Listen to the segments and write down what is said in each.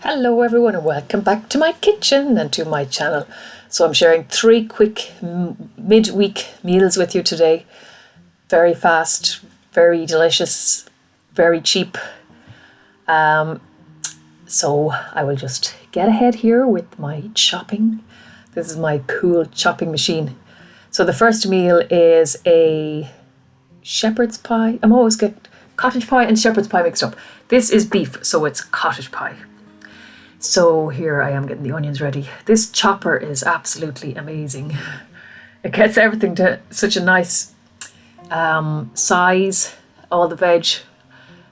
Hello everyone and welcome back to my kitchen and to my channel. So I'm sharing 3 quick midweek meals with you today. Very fast, very delicious, very cheap. So I will just get ahead here with my chopping. This is my cool chopping machine. So the first meal is a shepherd's pie. I'm always get cottage pie and shepherd's pie mixed up. This is beef, so it's cottage pie. So here I am getting the onions ready. This chopper is absolutely amazing. It gets everything to such a nice size, all the veg,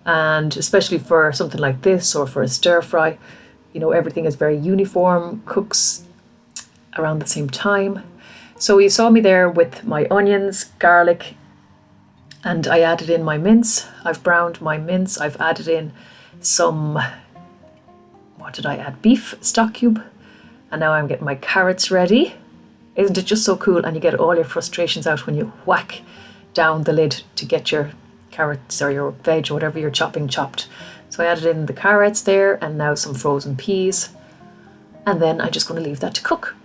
and especially for something like this or for a stir fry, you know, everything is very uniform, cooks around the same time. So you saw me there with my onions, garlic, and I added in my mince. I've browned my mince. I've added in some, what did I add? Beef stock cube. And now I'm getting my carrots ready. Isn't it just so cool? And you get all your frustrations out when you whack down the lid to get your carrots or your veg or whatever you're chopping chopped. So I added in the carrots there and now some frozen peas. And then I'm just going to leave that to cook.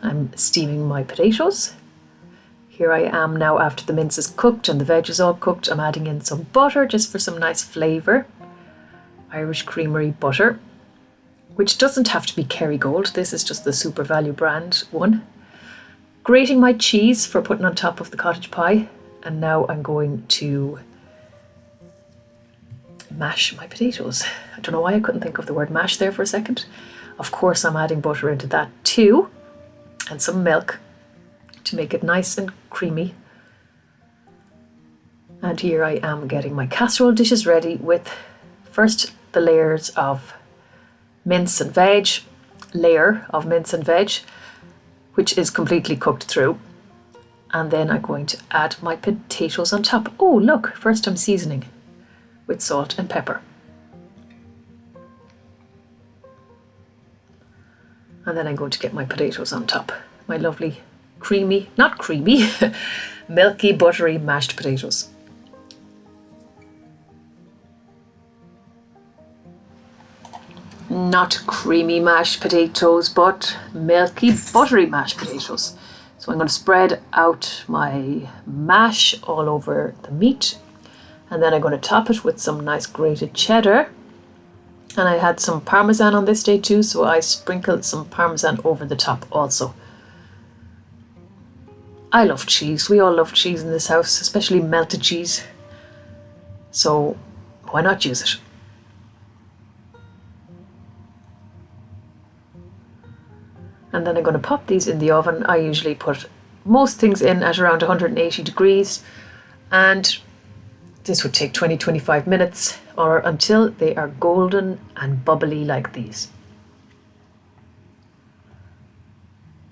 I'm steaming my potatoes. Here I am now after the mince is cooked and the veg is all cooked. I'm adding in some butter just for some nice flavour. Irish Creamery butter, which doesn't have to be Kerrygold. This is just the Super Value brand one. Grating my cheese for putting on top of the cottage pie. And now I'm going to mash my potatoes. I don't know why I couldn't think of the word mash there for a second. Of course I'm adding butter into that too, and some milk to make it nice and creamy. And here I am getting my casserole dishes ready with first the layers of mince and veg, layer of mince and veg, which is completely cooked through. And then I'm going to add my potatoes on top. Oh, look, first I'm seasoning with salt and pepper. And then I'm going to get my potatoes on top. My lovely creamy, not creamy, milky, buttery mashed potatoes. Not creamy mashed potatoes, but milky, buttery mashed potatoes. So I'm going to spread out my mash all over the meat. And then I'm going to top it with some nice grated cheddar. And I had some parmesan on this day too, so I sprinkled some parmesan over the top also. I love cheese. We all love cheese in this house, especially melted cheese. So why not use it? And then I'm going to pop these in the oven. I usually put most things in at around 180 degrees. And this would take 20-25 minutes or until they are golden and bubbly like these.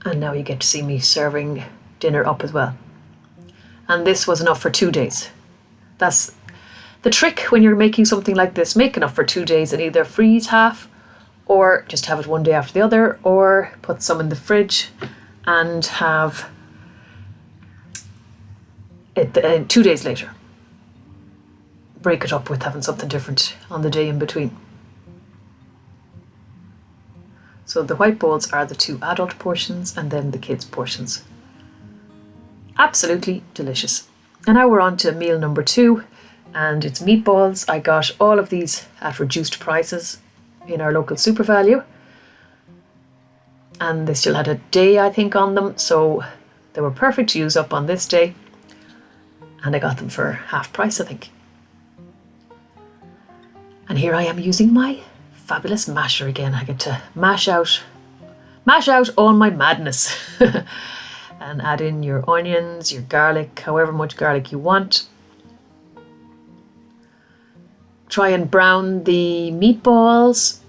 And now you get to see me serving dinner up as well. And this was enough for 2 days. That's the trick when you're making something like this. Make enough for 2 days and either freeze half or just have it one day after the other, or put some in the fridge and have it 2 days later. Break it up with having something different on the day in between. So the white bowls are the 2 adult portions and then the kids' portions. Absolutely delicious. And now we're on to meal number 2, and it's meatballs. I got all of these at reduced prices in our local Super Value, and they still had a day I think on them, so they were perfect to use up on this day, and I got them for half price I think. And here I am using my fabulous masher again. I get to mash out all my madness and add in your onions, your garlic, however much garlic you want. Try and brown the meatballs.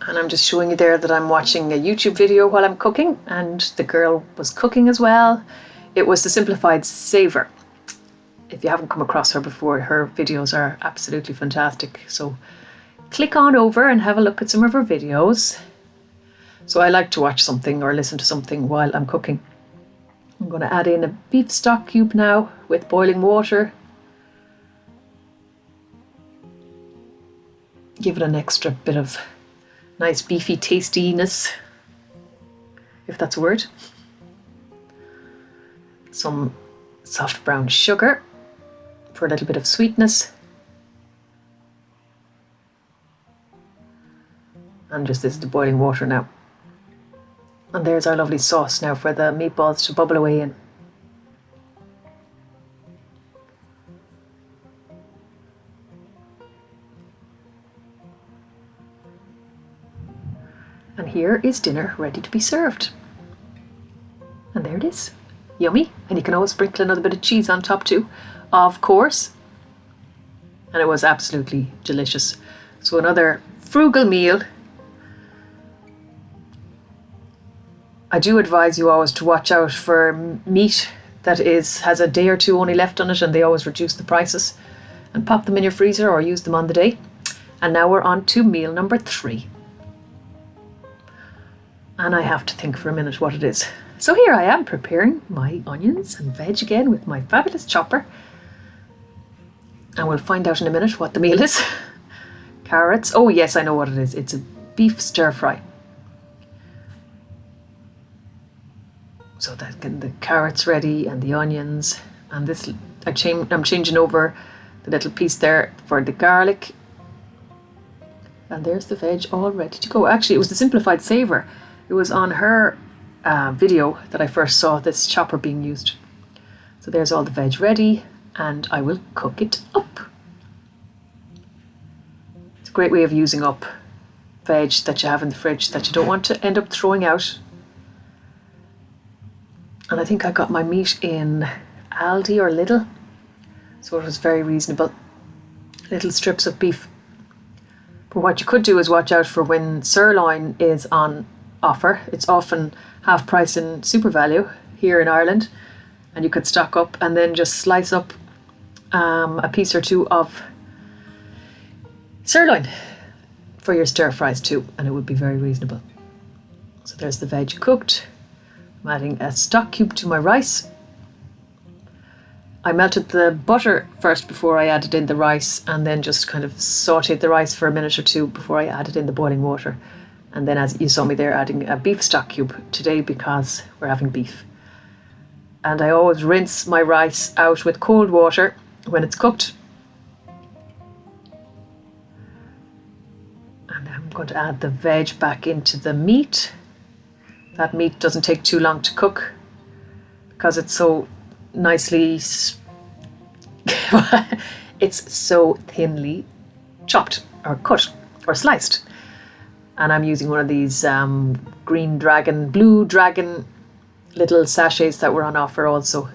And I'm just showing you there that I'm watching a YouTube video while I'm cooking, and the girl was cooking as well. It was the Simplified Saver. If you haven't come across her before, her videos are absolutely fantastic. So click on over and have a look at some of her videos. So I like to watch something or listen to something while I'm cooking. I'm going to add in a beef stock cube now with boiling water. give it an extra bit of nice beefy tastiness, if that's a word. Some soft brown sugar for a little bit of sweetness. And just this is the boiling water now. And there's our lovely sauce now for the meatballs to bubble away in. And here is dinner ready to be served. And there it is. Yummy. And you can always sprinkle another bit of cheese on top too, of course. And it was absolutely delicious. So another frugal meal. I do advise you always to watch out for meat that has a day or two only left on it, and they always reduce the prices, and pop them in your freezer or use them on the day. And now we're on to meal number 3. And I have to think for a minute what it is. So here I am preparing my onions and veg again with my fabulous chopper. And we'll find out in a minute what the meal is. Carrots. Oh yes, I know what it is. It's a beef stir fry. So that the carrots ready and the onions, and this I'm changing over the little piece there for the garlic. And there's the veg all ready to go. Actually, it was the Simplified Savour. It was on her video that I first saw this chopper being used. So there's all the veg ready, and I will cook it up. It's a great way of using up veg that you have in the fridge that you don't want to end up throwing out. And I think I got my meat in Aldi or Lidl, so it was very reasonable. Little strips of beef. But what you could do is watch out for when sirloin is on offer. It's often half price in Super Value here in Ireland, and you could stock up and then just slice up a piece or two of sirloin for your stir fries too, and it would be very reasonable. So there's the veg cooked. I'm adding a stock cube to my rice. I melted the butter first before I added in the rice, and then just kind of sauteed the rice for a minute or two before I added in the boiling water. And then, as you saw me there, adding a beef stock cube today because we're having beef. And I always rinse my rice out with cold water when it's cooked. And I'm going to add the veg back into the meat. That meat doesn't take too long to cook because it's so nicely, it's so thinly chopped or cut or sliced. And I'm using one of these blue dragon little sachets that were on offer also.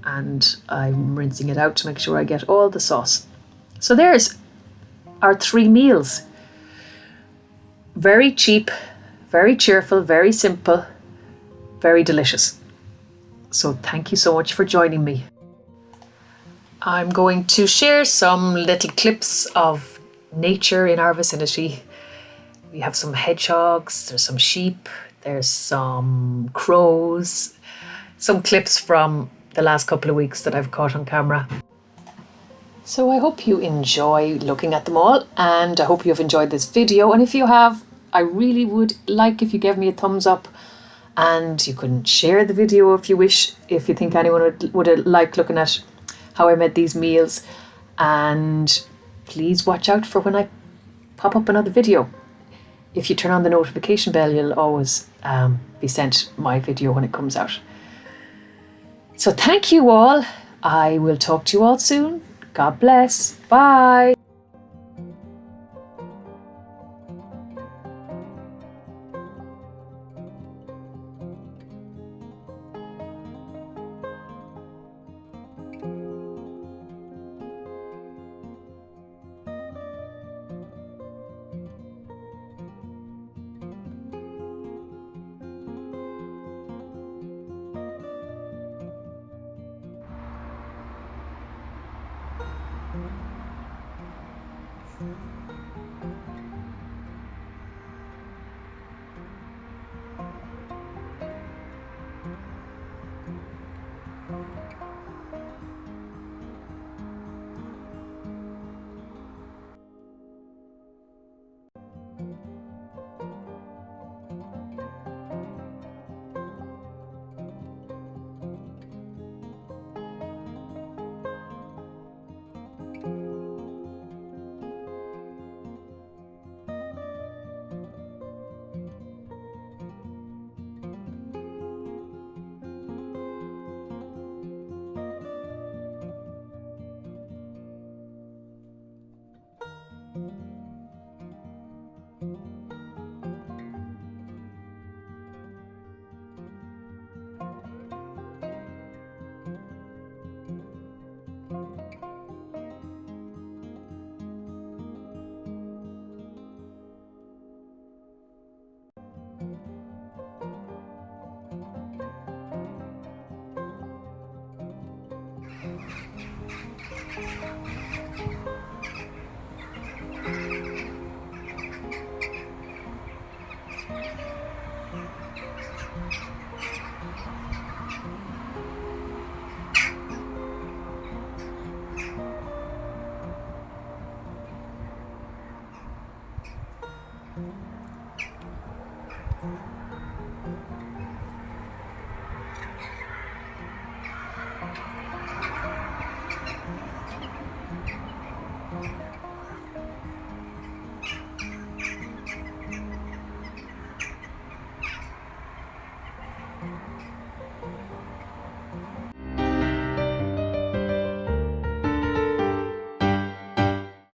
And I'm rinsing it out to make sure I get all the sauce. So there's our 3 meals. Very cheap, very cheerful, very simple, very delicious. So thank you so much for joining me. I'm going to share some little clips of nature in our vicinity. We have some hedgehogs, there's some sheep, there's some crows, some clips from the last couple of weeks that I've caught on camera. So I hope you enjoy looking at them all, and I hope you've enjoyed this video. And if you have, I really would like if you gave me a thumbs up, and you can share the video if you wish, if you think anyone would like looking at how I made these meals. And please watch out for when I pop up another video. If you turn on the notification bell, you'll always be sent my video when it comes out. So thank you all. I will talk to you all soon. God bless. Bye.